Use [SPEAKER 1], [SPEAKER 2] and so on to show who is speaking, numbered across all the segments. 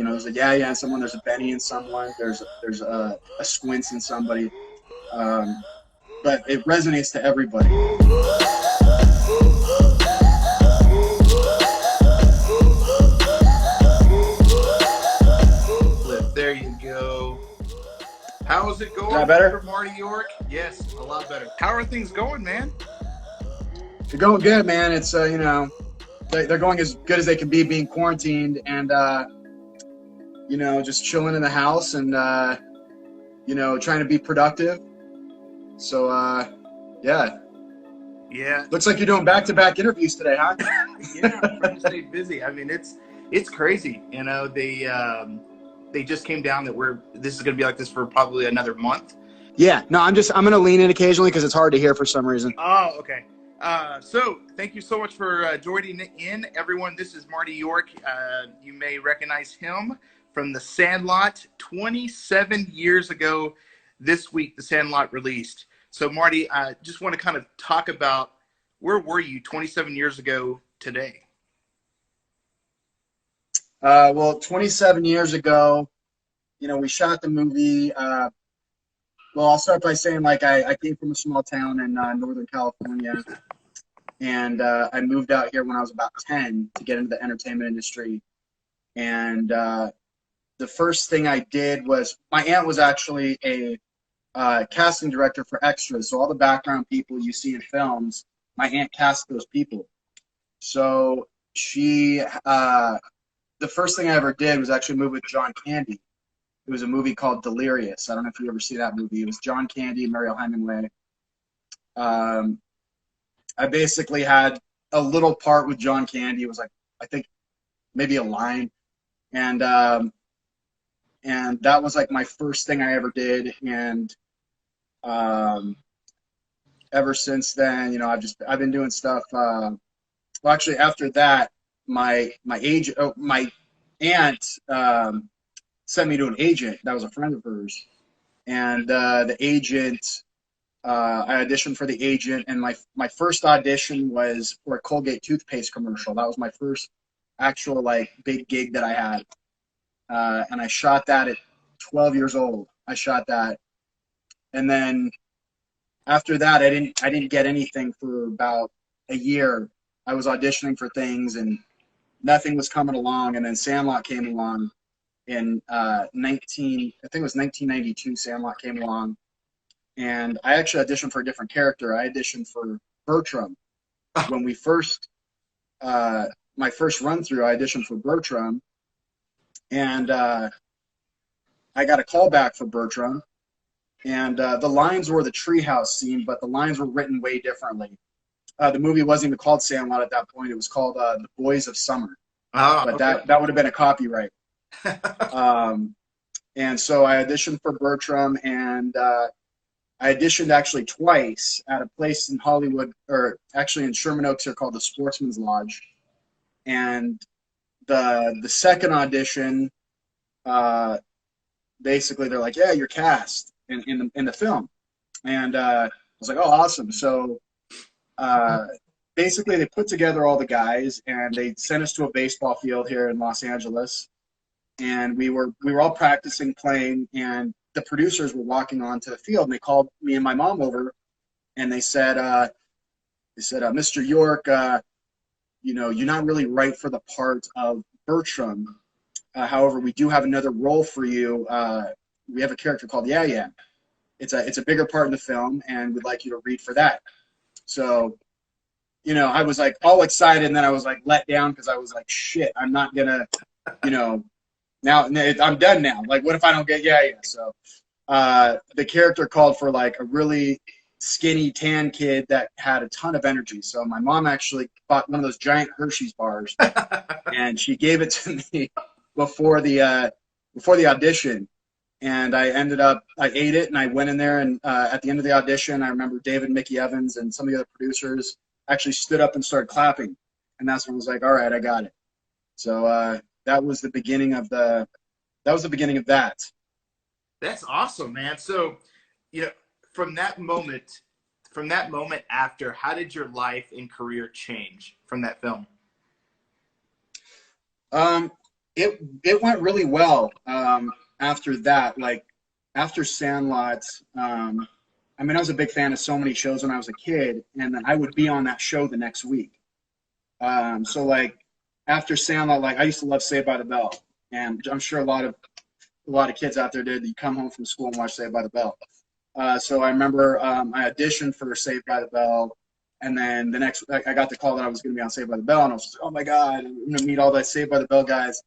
[SPEAKER 1] know, there's a yeah in someone, there's a Benny in someone, there's a Squints in somebody, um, but it resonates to everybody.
[SPEAKER 2] There you go. How's it
[SPEAKER 1] Is that
[SPEAKER 2] going,
[SPEAKER 1] better?
[SPEAKER 2] Mr. Marty York? Yes, a lot better. How are things going, man?
[SPEAKER 1] They're going good, man. It's you know, they're going as good as they can be being quarantined, and you know, just chilling in the house and you know, trying to be productive. So yeah,
[SPEAKER 2] Yeah,
[SPEAKER 1] looks like you're doing back-to-back interviews today, huh?
[SPEAKER 2] yeah, I'm trying to stay busy. I mean, it's crazy. You know, they just came down that this is going to be like this for probably another month.
[SPEAKER 1] Yeah, no, I'm going to lean in occasionally because it's hard to hear for some reason.
[SPEAKER 2] Oh, okay. So thank you so much for joining in, everyone. This is Marty York. You may recognize him from The Sandlot. 27 years ago this week, The Sandlot released. So, Marty, I just want to kind of talk about where were you 27 years ago today?
[SPEAKER 1] Well, 27 years ago, you know, we shot the movie. Well, I'll start by saying, like, I came from a small town in Northern California, and I moved out here when I was about 10 to get into the entertainment industry. And the first thing I did was, my aunt was actually a casting director for extras. So all the background people you see in films, my aunt cast those people. So she, the first thing I ever did was actually move with John Candy. It was a movie called Delirious. I don't know if you ever see that movie. It was John Candy, Mariel Hemingway. Um, I basically had a little part with John Candy. It was like, I think maybe a line. And that was like my first thing I ever did. And um, ever since then, you know, I've been doing stuff. Well, actually, after that, my aunt sent me to an agent that was a friend of hers, and the agent, I auditioned for the agent, and my first audition was for a Colgate toothpaste commercial. That was my first actual like big gig that I had, and I shot that at 12 years old. I shot that, and then after that, I didn't get anything for about a year. I was auditioning for things, and nothing was coming along, and then Sandlot came along in I think it was 1992. Sandlot came along, and I actually auditioned for a different character. I auditioned for Bertram. When we first, my first run through, I auditioned for Bertram, and I got a call back for Bertram, and the lines were the treehouse scene, but the lines were written way differently. The movie wasn't even called Sandlot at that point. It was called The Boys of Summer,
[SPEAKER 2] Oh,
[SPEAKER 1] but
[SPEAKER 2] okay.
[SPEAKER 1] that would have been a copyright. Um, and so I auditioned for Bertram, and I auditioned actually twice at a place in Hollywood, or actually in Sherman Oaks here, called the Sportsman's Lodge. And the second audition, basically they're like, yeah, you're cast in the film. And I was like, oh, awesome. So basically they put together all the guys, and they sent us to a baseball field here in Los Angeles. And we were all practicing playing, and the producers were walking onto the field, and they called me and my mom over, and they said, Mr. York, you know, you're not really right for the part of Bertram. However, we do have another role for you. We have a character called Yeah. It's a bigger part in the film, and we'd like you to read for that. So, you know, I was like all excited, and then I was like let down because I was like, shit, I'm not gonna, you know, now I'm done now. Like, what if I don't get Yeah? So the character called for like a really skinny tan kid that had a ton of energy. So my mom actually bought one of those giant Hershey's bars, and she gave it to me before the audition. And I ate it, and I went in there, and at the end of the audition, I remember David, Mickey Evans, and some of the other producers actually stood up and started clapping. And that's when I was like, all right, I got it. So that was the beginning of that.
[SPEAKER 2] That's awesome, man. So, you know, from that moment after, how did your life and career change from that film?
[SPEAKER 1] it went really well after that. Like after Sandlot, I mean, I was a big fan of so many shows when I was a kid, and then I would be on that show the next week. So like after Sandlot, like I used to love Saved by the Bell, and I'm sure a lot of kids out there did. You come home from school and watch Saved by the Bell. So I remember I auditioned for Saved by the Bell, and then the next I got the call that I was going to be on Saved by the Bell, and I was like, oh my god, I'm going to meet all the Saved by the Bell guys.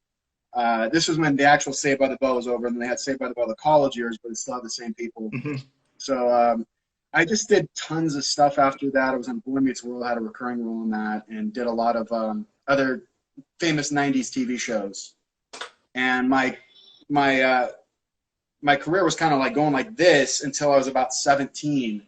[SPEAKER 1] This was when the actual Saved by the Bell was over, and then they had Saved by the Bell the college years, but it still had the same people.
[SPEAKER 2] Mm-hmm.
[SPEAKER 1] So I just did tons of stuff after that. I was on Boy Meets World, had a recurring role in that, and did a lot of other famous '90s TV shows. And my career was kind of like going like this until I was about 17.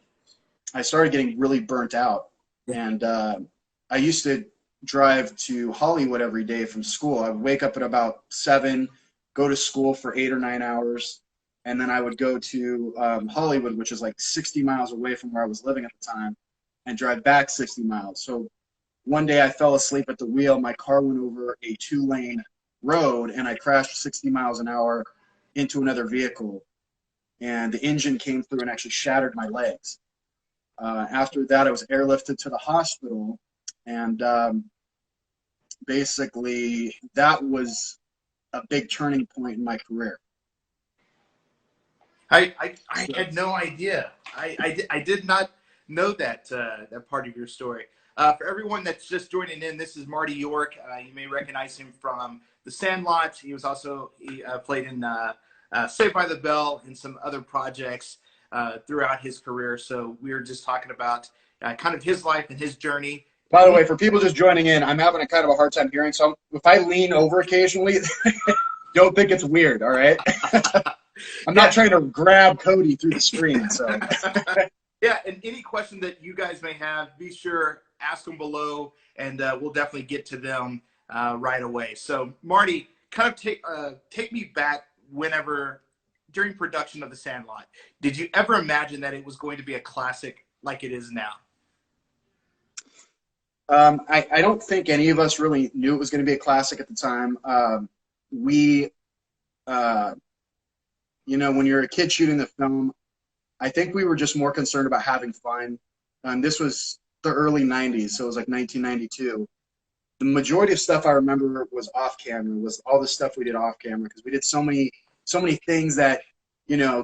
[SPEAKER 1] I started getting really burnt out, and I used to drive to Hollywood every day from school. I would wake up at about 7, go to school for 8 or 9 hours, and then I would go to Hollywood, which is like 60 miles away from where I was living at the time, and drive back 60 miles. So one day I fell asleep at the wheel. My car went over a 2-lane road, and I crashed 60 miles an hour into another vehicle, and the engine came through and actually shattered my legs. After that, I was airlifted to the hospital, and basically that was a big turning point in my career.
[SPEAKER 2] I had no idea. I did not know that that part of your story. For everyone that's just joining in, this is Marty York. You may recognize him from The Sandlot. He played in Saved by the Bell and some other projects throughout his career. So we were just talking about kind of his life and his journey.
[SPEAKER 1] By the way, for people just joining in, I'm having a kind of a hard time hearing. So if I lean over occasionally, don't think it's weird, all right? I'm not trying to grab Cody through the screen. So
[SPEAKER 2] yeah, and any question that you guys may have, be sure ask them below, and we'll definitely get to them right away. So Marty, kind of take me back whenever during production of The Sandlot. Did you ever imagine that it was going to be a classic like it is now?
[SPEAKER 1] I don't think any of us really knew it was going to be a classic at the time. When you're a kid shooting the film, I think we were just more concerned about having fun. This was the early 90s, so it was like 1992. The majority of stuff I remember was off camera, was all the stuff we did off camera, because we did so many things that,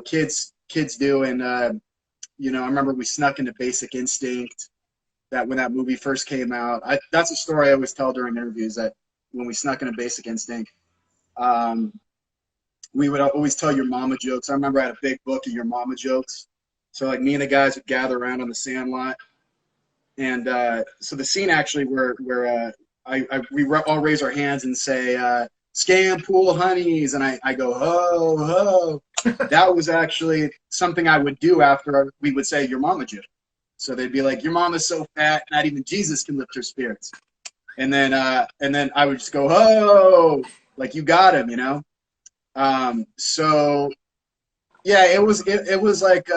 [SPEAKER 1] kids do. And, I remember we snuck into Basic Instinct. That when that movie first came out, that's a story I always tell during interviews, that when we snuck into Basic Instinct, we would always tell your mama jokes. I remember I had a big book of your mama jokes. So like me and the guys would gather around on the Sandlot. And so the scene actually where we all raise our hands and say, scam pool honeys. And I go, ho, ho. That was actually something I would do after we would say your mama joke. So they'd be like, your mama's so fat, not even Jesus can lift her spirits. And then I would just go, oh, like you got him, So yeah, it was like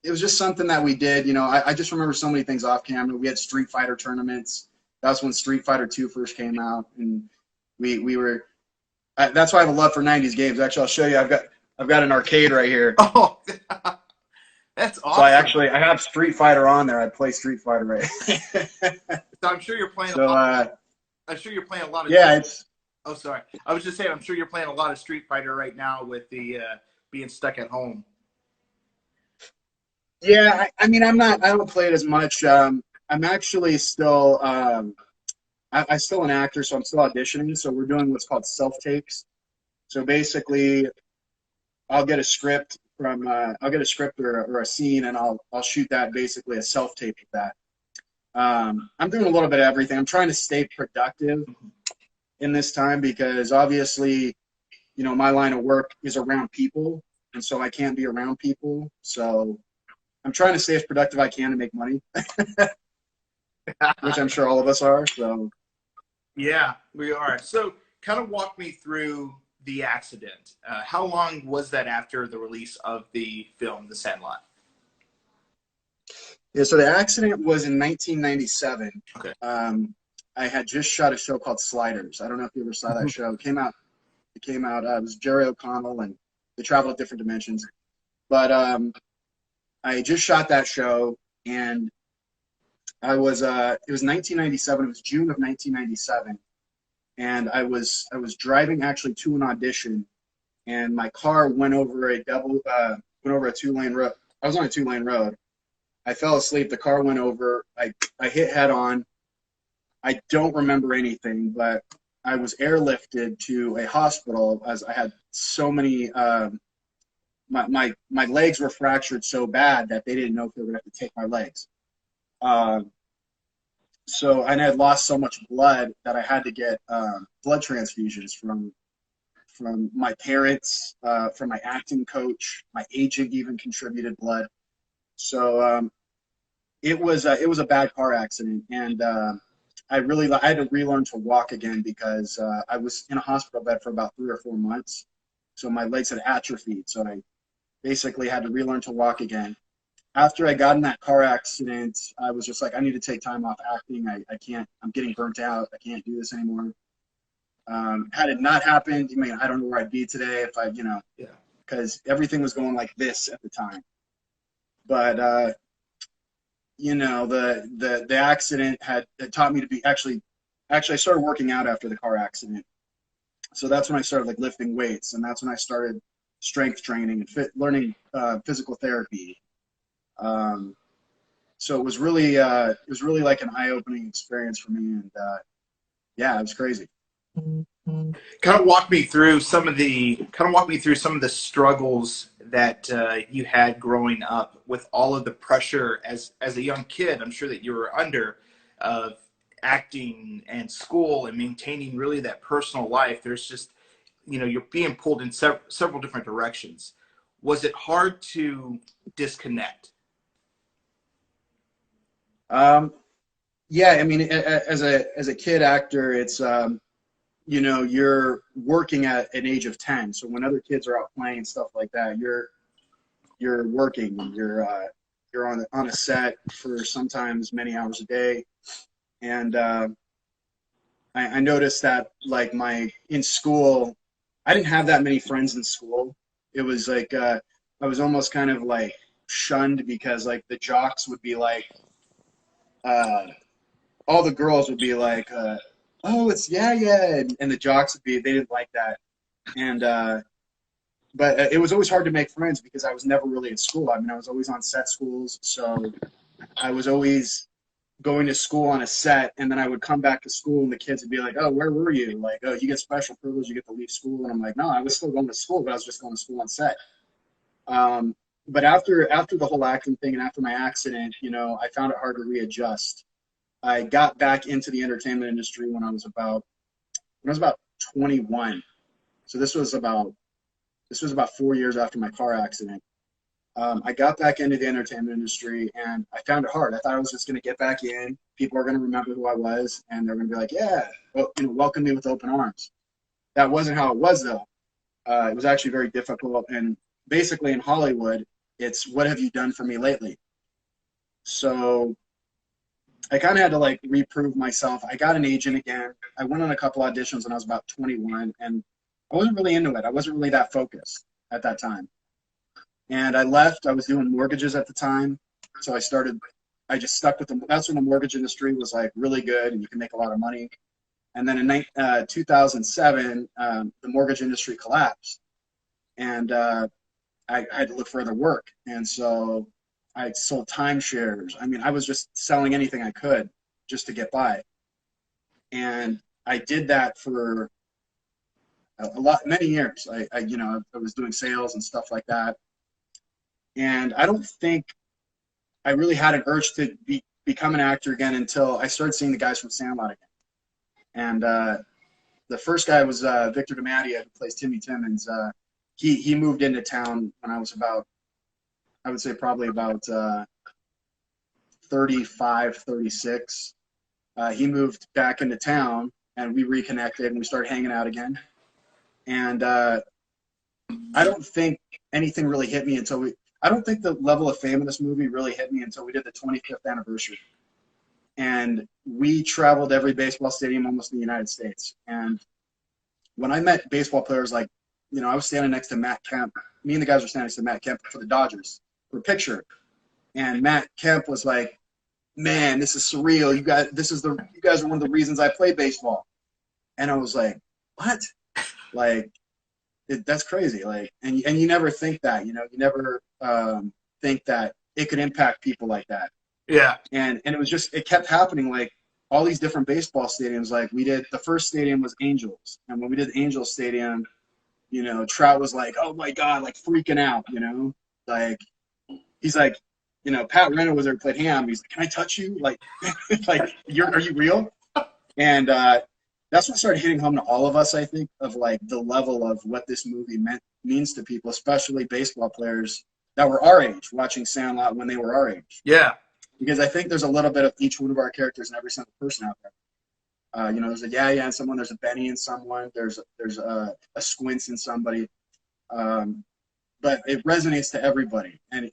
[SPEAKER 1] it was just something that we did. I just remember so many things off camera. We had Street Fighter tournaments. That's when Street Fighter 2 first came out, and we were. That's why I have a love for '90s games. Actually, I'll show you. I've got an arcade right here.
[SPEAKER 2] Oh. That's awesome.
[SPEAKER 1] So I have Street Fighter on there. I play Street Fighter right.
[SPEAKER 2] So I'm sure you're playing. I'm sure you're playing a lot of.
[SPEAKER 1] Yeah,
[SPEAKER 2] Oh, sorry. I was just saying. I'm sure you're playing a lot of Street Fighter right now with the being stuck at home.
[SPEAKER 1] Yeah, I mean, I don't play it as much. I'm actually still. I'm still an actor, so I'm still auditioning. So we're doing what's called self-tapes. So basically, I'll get a script or a scene, and I'll shoot that, basically a self-tape of that. I'm doing a little bit of everything. I'm trying to stay productive in this time, because obviously, my line of work is around people, and so I can't be around people. So I'm trying to stay as productive I can to make money, which I'm sure all of us are. So
[SPEAKER 2] yeah, we are. So kind of walk me through the accident. How long was that after the release of the film, The Sandlot?
[SPEAKER 1] Yeah, so the accident was in 1997.
[SPEAKER 2] Okay.
[SPEAKER 1] I had just shot a show called Sliders. I don't know if you ever saw that show. It came out It came out. It was Jerry O'Connell, and they traveled at different dimensions. But I just shot that show, and I was it was 1997. It was June of 1997, and I was driving actually to an audition, and my car went over a 2-lane road. I was on a 2-lane road. I fell asleep. The car went over. I hit head on. I don't remember anything, but I was airlifted to a hospital as I had so many. My legs were fractured so bad that they didn't know if they were going to have to take my legs. So I had lost so much blood that I had to get blood transfusions from my parents, from my acting coach. My agent even contributed blood. So it was a bad car accident, and I had to relearn to walk again because I was in a hospital bed for about 3 or 4 months. So my legs had atrophied. So I basically had to relearn to walk again. After I got in that car accident, I was just like, I need to take time off acting. I can't, I'm getting burnt out. I can't do this anymore. Had it not happened, I mean, I don't know where I'd be today if I,
[SPEAKER 2] Yeah.
[SPEAKER 1] because everything was going like this at the time. But, the accident had taught me to be actually, I started working out after the car accident. So that's when I started like lifting weights, and that's when I started strength training and learning physical therapy. So it was really like an eye-opening experience for me, and yeah, it was crazy.
[SPEAKER 2] Kind of walk me through some of the struggles that you had growing up with all of the pressure as a young kid. I'm sure that you were under of acting and school and maintaining really that personal life. There's just, you're being pulled in several different directions. Was it hard to disconnect?
[SPEAKER 1] Yeah, I mean, as a kid actor, it's you're working at an age of 10. So when other kids are out playing and stuff like that, you're working, and you're on a set for sometimes many hours a day. And I noticed that like in school, I didn't have that many friends in school. It was like I was almost kind of like shunned because like the jocks would be like all the girls would be like, oh, it's yeah, and the jocks would be, they didn't like that. And but it was always hard to make friends because I was never really in school. I mean, I was always on set schools, so I was always going to school on a set, and then I would come back to school, and the kids would be like, oh, where were you? Like, oh, you get special privilege, you get to leave school. And I'm like, no, I was still going to school, but I was just going to school on set. But after the whole acting thing and after my accident, I found it hard to readjust. I got back into the entertainment industry when I was about 21. So this was about 4 years after my car accident. I got back into the entertainment industry, and I found it hard. I thought I was just going to get back in. People are going to remember who I was, and they're going to be like, yeah, well, welcome me with open arms. That wasn't how it was, though. It was actually very difficult. And basically in Hollywood, it's what have you done for me lately? So I kind of had to like reprove myself. I got an agent again. I went on a couple auditions when I was about 21, and I wasn't really into it. I wasn't really that focused at that time. And I left. I was doing mortgages at the time. So I just stuck with them. That's when the mortgage industry was like really good and you can make a lot of money. And then in 2007, the mortgage industry collapsed, and I had to look for other work. And so I sold timeshares. I mean, I was just selling anything I could just to get by. And I did that for many years. I was doing sales and stuff like that. And I don't think I really had an urge to become an actor again until I started seeing the guys from Sandlot again. And the first guy was Victor DiMattia, who plays Timmy Timmons. He moved into town when I was I would say probably about 35, 36. He moved back into town, and we reconnected, and we started hanging out again. And I don't think anything really hit me until I don't think the level of fame of this movie really hit me until we did the 25th anniversary. And we traveled every baseball stadium almost in the United States. And when I met baseball players, like, I was standing next to Matt Kemp. Me and the guys were standing next to Matt Kemp for the Dodgers for a picture. And Matt Kemp was like, man, this is surreal. You guys are one of the reasons I play baseball. And I was like, what? Like, that's crazy. Like, and you never think that, you never think that it could impact people like that.
[SPEAKER 2] Yeah.
[SPEAKER 1] And it kept happening. Like, all these different baseball stadiums. Like, the first stadium was Angels. And when we did the Angels stadium, Trout was like, oh my God, like freaking out, like, he's like, Pat Renner was there, played ham. He's like, can I touch you? Like, like, are you real? And that's what started hitting home to all of us, I think, of like the level of what this movie means to people, especially baseball players that were our age, watching Sandlot when they were our age.
[SPEAKER 2] Yeah.
[SPEAKER 1] Because I think there's a little bit of each one of our characters in every single person out there. There's a yeah in someone, there's a Benny in someone, there's a Squints in somebody, but it resonates to everybody. And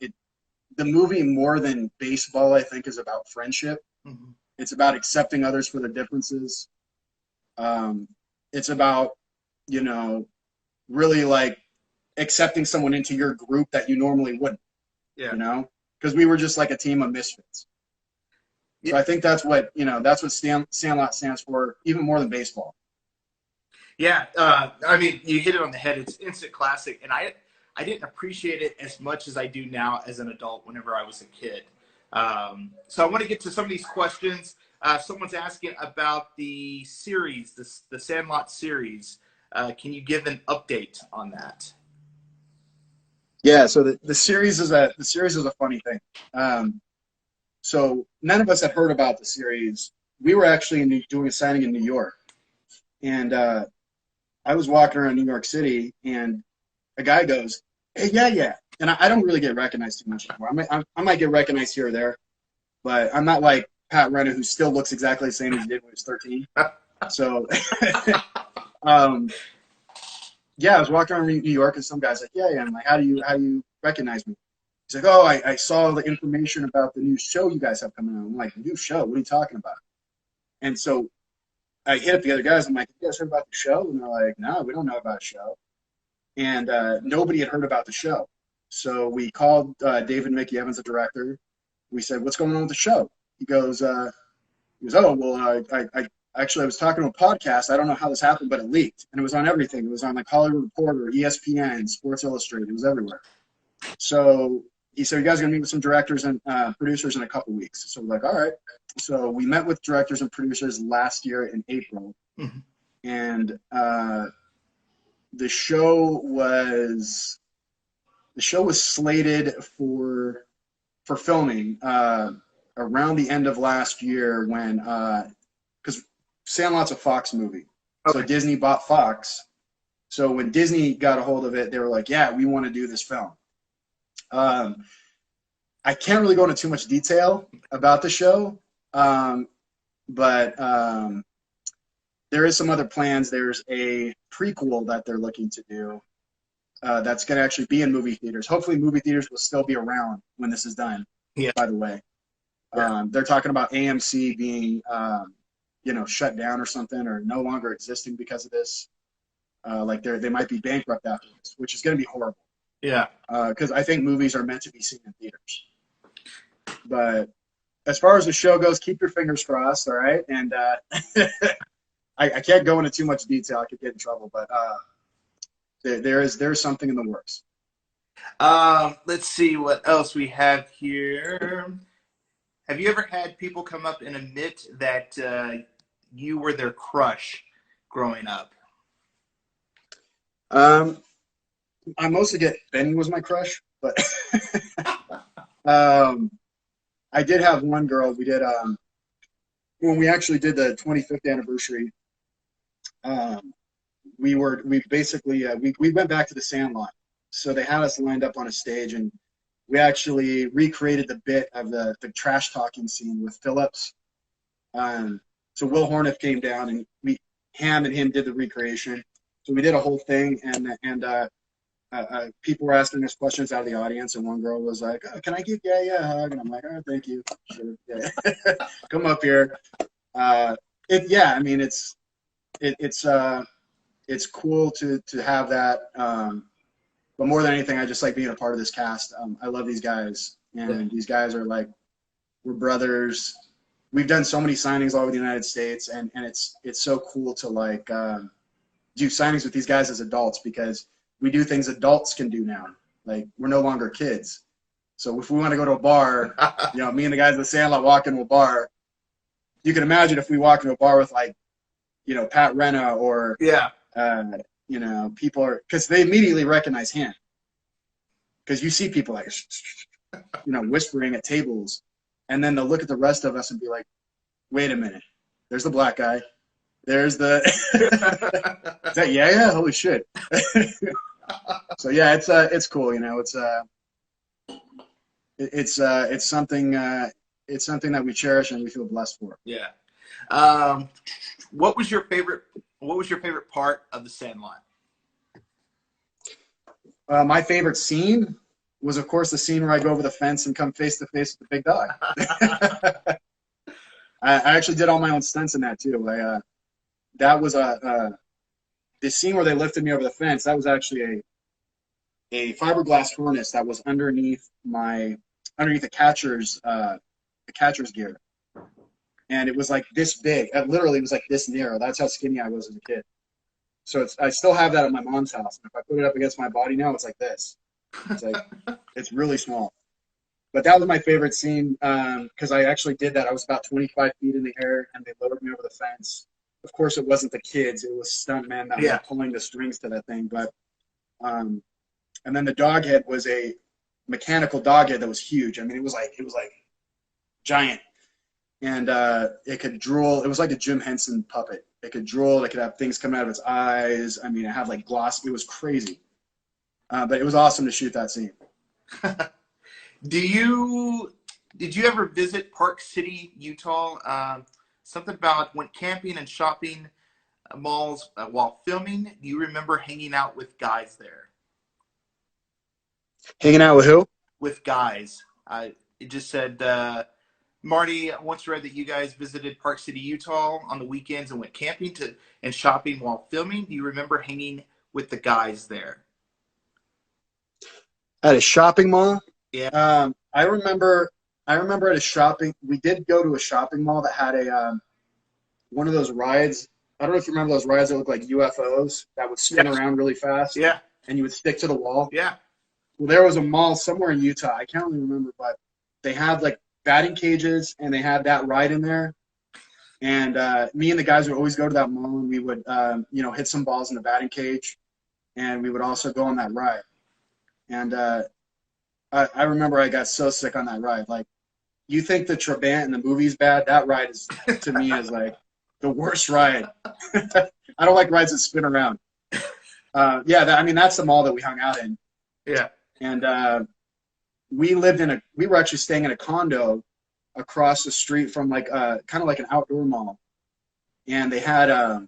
[SPEAKER 1] the movie, more than baseball, I think, is about friendship.
[SPEAKER 2] Mm-hmm.
[SPEAKER 1] It's about accepting others for their differences. It's about, really like accepting someone into your group that you normally wouldn't.
[SPEAKER 2] Yeah.
[SPEAKER 1] Because we were just like a team of misfits. So I think that's what Sandlot stands for, even more than baseball.
[SPEAKER 2] Yeah, I mean, you hit it on the head. It's instant classic, and I didn't appreciate it as much as I do now as an adult whenever I was a kid. So I want to get to some of these questions. Someone's asking about the series, the Sandlot series. Can you give an update on that?
[SPEAKER 1] Yeah, so the series is a funny thing. So none of us had heard about the series. We were actually doing a signing in New York, and I was walking around New York City, and a guy goes, "Hey, yeah," and I don't really get recognized too much anymore. I might get recognized here or there, but I'm not like Pat Renner, who still looks exactly the same as he did when he was 13. So, yeah, I was walking around New York, and some guy's like, "Yeah," I'm like, "How do you recognize me?" He's like, "Oh, I saw the information about the new show you guys have coming out." I'm like, "New show? What are you talking about?" And so I hit up the other guys. I'm like, "You guys heard about the show?" And they're like, "No, we don't know about the show." And nobody had heard about the show. So we called David Mickey Evans, the director. We said, "What's going on with the show?" He goes, "Oh, well, I was talking to a podcast. I don't know how this happened, but it leaked. And it was on everything. It was on like Hollywood Reporter, ESPN, Sports Illustrated. It was everywhere." So he said, "You guys are going to meet with some directors and producers in a couple weeks." So we're like, all right. So we met with directors and producers last year in April.
[SPEAKER 2] Mm-hmm.
[SPEAKER 1] And the show was slated for filming around the end of last year, when because Sandlot's a Fox movie. Okay. So Disney bought Fox. So when Disney got a hold of it, they were like, "Yeah, we want to do this film." I can't really go into too much detail about the show, but there is some other plans. There's a prequel that they're looking to do that's going to actually be in movie theaters. Hopefully movie theaters will still be around when this is done, by the way. Yeah. They're talking about AMC being shut down or something, or no longer existing because of this. Like they might be bankrupt after this, which is going to be horrible.
[SPEAKER 2] Yeah.
[SPEAKER 1] Because I think movies are meant to be seen in theaters. But as far as the show goes, keep your fingers crossed, all right? And I can't go into too much detail. I could get in trouble, but there's something in the works.
[SPEAKER 2] Let's see what else we have here. Have you ever had people come up and admit that you were their crush growing up?
[SPEAKER 1] I mostly get Benny was my crush, but I did have one girl. We did when we actually did the 25th anniversary. We went back to the Sandlot, so they had us lined up on a stage, and we actually recreated the bit of the trash talking scene with Phillips. So Will Horniff came down, and Ham and him did the recreation. So we did a whole thing, and people were asking us questions out of the audience, and one girl was like, "Oh, can I give Yaya a hug?" And I'm like, "Oh, thank you. Sure. Yeah. Come up here." I mean, it's it's cool to have that. But more than anything, I just like being a part of this cast. I love these guys, and these guys are like, we're brothers. We've done so many signings all over the United States, and it's so cool to like do signings with these guys as adults, because we do things adults can do now. Like, we're no longer kids. So if we want to go to a bar, you know, me and the guys at the Sandlot walk into a bar. You can imagine if we walk into a bar with, like, you know, Pat Renna or, you know, people are, because they immediately recognize him. Because you see people like, you know, whispering at tables, and then they'll look at the rest of us and be like, wait a minute, there's the black guy. There's the, is that yeah, holy shit. So yeah, it's cool, you know, it's something that we cherish and we feel blessed for.
[SPEAKER 2] Yeah. What was your favorite part of the Sandlot?
[SPEAKER 1] My favorite scene was, of course, the scene where I go over the fence and come face to face with the big dog. I actually did all my own stunts in that too. That was the scene where they lifted me over the fence. That was actually a fiberglass harness that was underneath the catcher's gear, and it was like this big. It literally was like this narrow. That's how skinny I was as a kid. So I still have that at my mom's house. And if I put it up against my body now, it's like this. It's like it's really small. But that was my favorite scene because I actually did that. I was about 25 feet in the air, and they lowered me over the fence. Of course, it wasn't the kids; it was stuntmen that were pulling the strings to that thing. But and then the dog head was a mechanical dog head that was huge. I mean, it was like giant, and it could drool. It was like a Jim Henson puppet. It could drool. It could have things coming out of its eyes. I mean, it had like gloss. It was crazy, but it was awesome to shoot that scene.
[SPEAKER 2] Did you ever visit Park City, Utah? Something about went camping and shopping malls while filming. Do you remember hanging out with guys there?
[SPEAKER 1] Hanging out with who?
[SPEAKER 2] With guys. It just said, Marty, I once read that you guys visited Park City, Utah on the weekends and went camping and shopping while filming. Do you remember hanging with the guys there?
[SPEAKER 1] At a shopping mall?
[SPEAKER 2] Yeah.
[SPEAKER 1] I remember at a shopping, we did go to a shopping mall that had one of those rides. I don't know if you remember those rides that look like UFOs that would spin around really fast.
[SPEAKER 2] Yeah.
[SPEAKER 1] And you would stick to the wall.
[SPEAKER 2] Yeah.
[SPEAKER 1] Well, there was a mall somewhere in Utah. I can't really remember, but they had like batting cages and they had that ride in there. And me and the guys would always go to that mall, and we would, you know, hit some balls in the batting cage, and we would also go on that ride. And I remember I got so sick on that ride. Like, you think the Trabant in the movie's bad? That ride is, to me, is like the worst ride. I don't like rides that spin around. Yeah, I mean, that's the mall that we hung out in.
[SPEAKER 2] Yeah.
[SPEAKER 1] And we were actually staying in a condo across the street from like kind of like an outdoor mall. And they had, I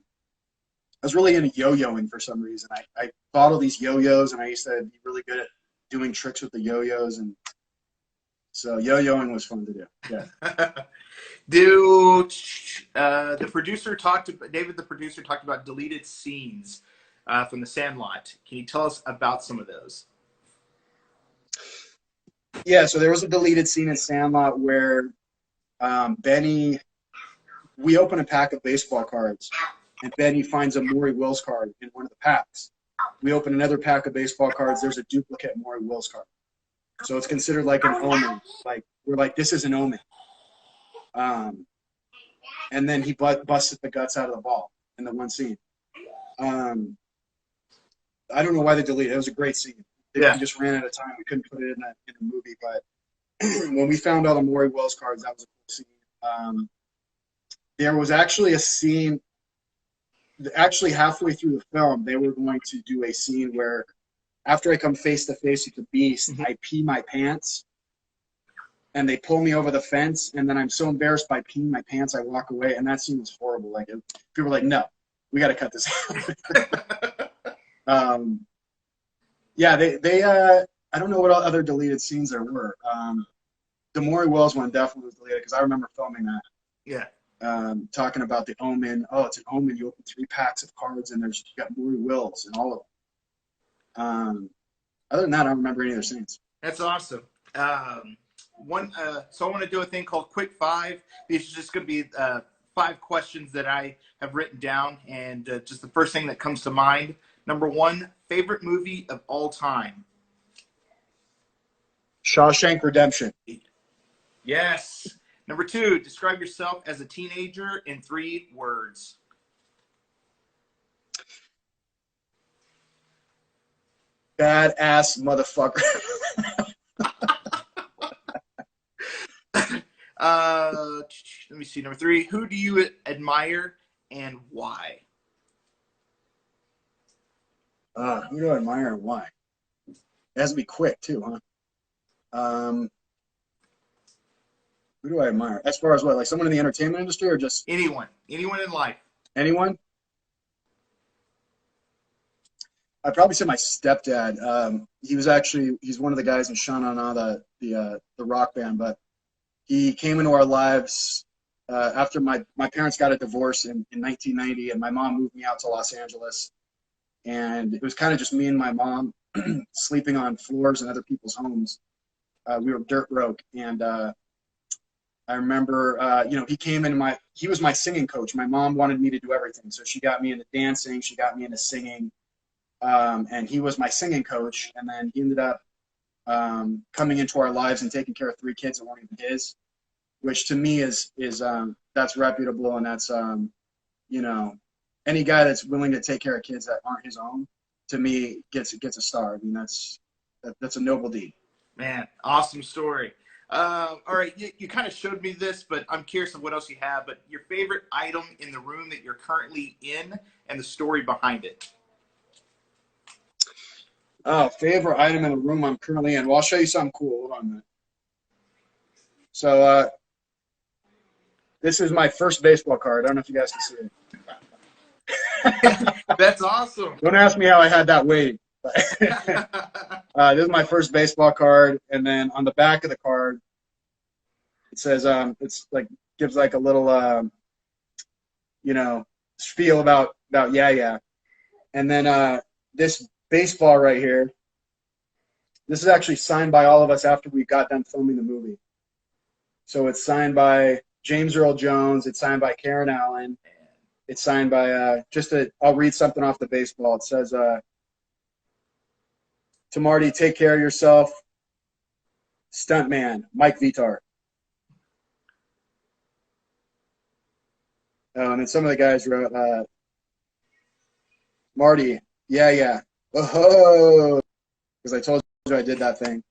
[SPEAKER 1] was really into yo-yoing for some reason. I bought all these yo-yos, and I used to be really good at doing tricks with the yo-yos, and so yo-yoing was fun to do. Yeah.
[SPEAKER 2] David, the producer talked about deleted scenes from the Sandlot. Can you tell us about some of those?
[SPEAKER 1] Yeah, so there was a deleted scene in Sandlot where Benny, we open a pack of baseball cards, and Benny finds a Maury Wills card in one of the packs. We open another pack of baseball cards. There's a duplicate Maury Wills card. So it's considered like an omen. Like, we're like, this is an omen. And then he busted the guts out of the ball in the one scene. I don't know why they deleted it. It was a great scene. We just ran out of time. We couldn't put it in the movie. But when we found all the Maury Wills cards, that was a cool scene. There was actually a scene. Actually, halfway through the film, they were going to do a scene where, after I come face to face with the beast, I pee my pants, and they pull me over the fence, and then I'm so embarrassed by peeing my pants, I walk away, and that scene was horrible. Like, people were like, "No, we got to cut this out." Yeah, they I don't know what other deleted scenes there were. The Maury Wills one definitely was deleted because I remember filming that.
[SPEAKER 2] Yeah.
[SPEAKER 1] talking about the omen. Oh, it's an omen. You open 3 packs of cards, and you got more wills and all of them. Other than that, I don't remember any of their scenes.
[SPEAKER 2] That's awesome. So I want to do a thing called Quick Five. These are just going to be 5 questions that I have written down, and just the first thing that comes to mind. Number 1, favorite movie of all time.
[SPEAKER 1] Shawshank Redemption.
[SPEAKER 2] Yes. Number 2, describe yourself as a teenager in 3 words.
[SPEAKER 1] Badass motherfucker.
[SPEAKER 2] Let me see. Number 3, who do you admire and why?
[SPEAKER 1] Who do I admire and why? It has to be quick too, huh? Who do I admire? As far as what, like someone in the entertainment industry or just
[SPEAKER 2] anyone in life?
[SPEAKER 1] Anyone? I'd probably say my stepdad. He's one of the guys in Sha Na Na, the rock band, but he came into our lives after my parents got a divorce in 1990, and my mom moved me out to Los Angeles. And it was kind of just me and my mom sleeping on floors in other people's homes. We were dirt broke, and I remember, he came in he was my singing coach. My mom wanted me to do everything, so she got me into dancing, she got me into singing, and he was my singing coach. And then he ended up coming into our lives and taking care of 3 kids that weren't even his, which to me is that's reputable, and that's any guy that's willing to take care of kids that aren't his own, to me, gets a star. I mean, that's a noble deed.
[SPEAKER 2] Man, awesome story. All right, you kind of showed me this, but I'm curious of what else you have. But your favorite item in the room that you're currently in and the story behind it.
[SPEAKER 1] Oh, favorite item in the room I'm currently in. Well, I'll show you something cool. Hold on a minute. So this is my first baseball card. I don't know if you guys can see it.
[SPEAKER 2] That's awesome.
[SPEAKER 1] Don't ask me how I had that waiting. This is my first baseball card, and then on the back of the card, it says it's like gives like a little spiel about yeah, and then this baseball right here. This is actually signed by all of us after we got done filming the movie. So it's signed by James Earl Jones. It's signed by Karen Allen. It's signed by I'll read something off the baseball. It says, to Marty, take care of yourself. Stuntman, Mike Vitar. And then some of the guys wrote, Marty, yeah. Oh, because I told you I did that thing.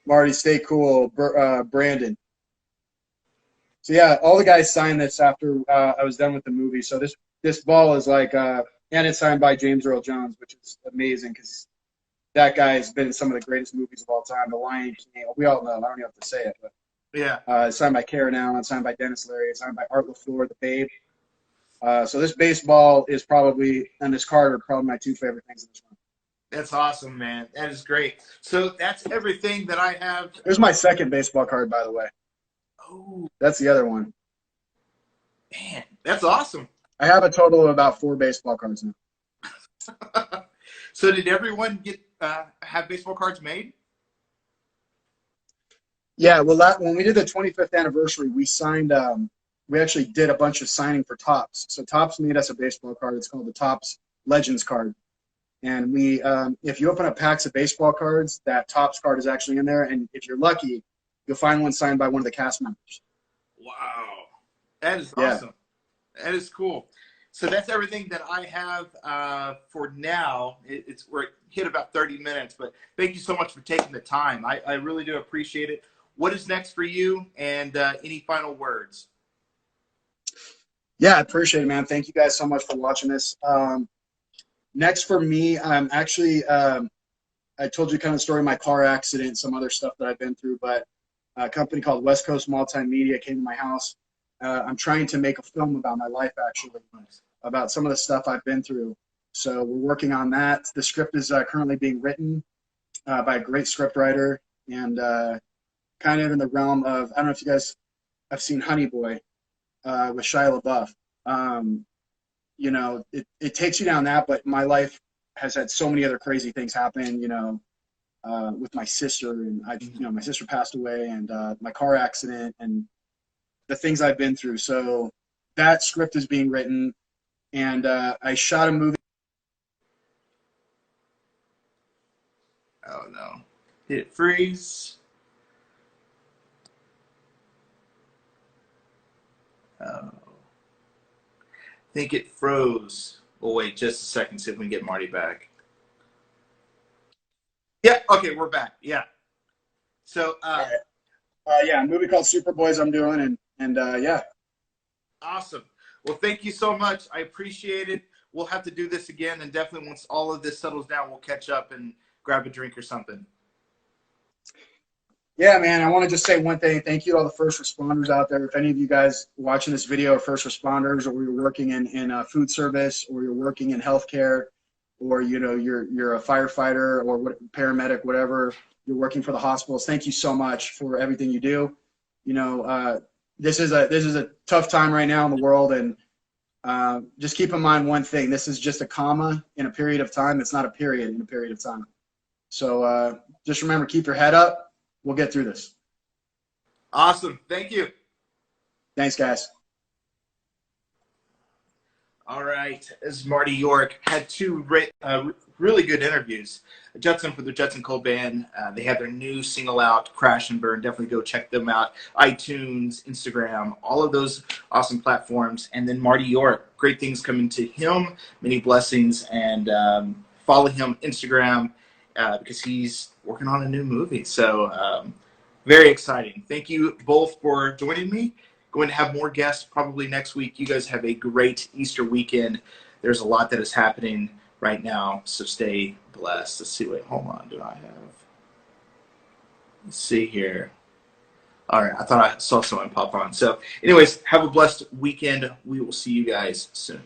[SPEAKER 1] Marty, stay cool. Brandon. So yeah, all the guys signed this after I was done with the movie. So this ball is like, and it's signed by James Earl Jones, which is amazing because that guy has been in some of the greatest movies of all time. The Lion King. We all know. I don't even have to say it, but
[SPEAKER 2] yeah.
[SPEAKER 1] It's signed by Karen Allen. It's signed by Dennis Leary. It's signed by Art LaFleur, the Babe. So this baseball is probably, and this card are probably my 2 favorite things in this room.
[SPEAKER 2] That's awesome, man. That is great. So that's everything that I have.
[SPEAKER 1] Here's my second baseball card, by the way.
[SPEAKER 2] Oh,
[SPEAKER 1] that's the other one.
[SPEAKER 2] Man, that's awesome.
[SPEAKER 1] I have a total of about 4 baseball cards now.
[SPEAKER 2] So did everyone have baseball cards made?
[SPEAKER 1] Yeah, well, when we did the 25th anniversary, we signed. We actually did a bunch of signing for Topps. So Topps made us a baseball card. It's called the Topps Legends card. And we, if you open up packs of baseball cards, that Topps card is actually in there. And if you're lucky, you'll find one signed by one of the cast members.
[SPEAKER 2] Wow, that is awesome. That is cool. So that's everything that I have for now. We're hit about 30 minutes, but thank you so much for taking the time. I really do appreciate it. What is next for you, and any final words?
[SPEAKER 1] Yeah, I appreciate it, man. Thank you guys so much for watching this. Next for me, I'm actually, I told you kind of the story of my car accident, some other stuff that I've been through, but a company called West Coast Multimedia came to my house. I'm trying to make a film about my life, actually, about some of the stuff I've been through. So we're working on that. The script is currently being written by a great script writer, and kind of in the realm of, I don't know if you guys have seen Honey Boy with Shia LaBeouf. You know, it takes you down that, but my life has had so many other crazy things happen, you know, with my sister, and you know, my sister passed away, and my car accident, and the things I've been through. So that script is being written, and I shot a movie.
[SPEAKER 2] Oh no. Hit freeze. Oh. I think it froze. We'll wait just a second, see if we can get Marty back. Yeah, okay, we're back. Yeah. So
[SPEAKER 1] Yeah, a movie called Superboys I'm doing, and yeah.
[SPEAKER 2] awesome. Well, thank you so much. I appreciate it. We'll have to do this again, and definitely once all of this settles down, we'll catch up and grab a drink or something.
[SPEAKER 1] Yeah, man, I want to just say one thing. Thank you to all the first responders out there. If any of you guys watching this video are first responders, or you're working in food service, or you're working in healthcare, or you know you're a firefighter or paramedic, whatever, you're working for the hospitals, thank you so much for everything you do. You know, this is a tough time right now in the world, and just keep in mind one thing: this is just a comma in a period of time. It's not a period in a period of time. So just remember, keep your head up. We'll get through this.
[SPEAKER 2] Awesome. Thank you.
[SPEAKER 1] Thanks, guys.
[SPEAKER 2] All right. This is Marty York. Had two really good interviews. Judson for the Judson Cole Band. They have their new single out, Crash and Burn. Definitely go check them out. iTunes, Instagram, all of those awesome platforms. And then Marty York. Great things coming to him. Many blessings. And follow him Instagram because he's working on a new movie. So very exciting. Thank you both for joining me. Going to have more guests probably next week. You guys have a great Easter weekend. There's a lot that is happening right now, so stay blessed. Let's see. Wait, hold on. Do I have? Let's see here. All right. I thought I saw someone pop on. So anyways, have a blessed weekend. We will see you guys soon.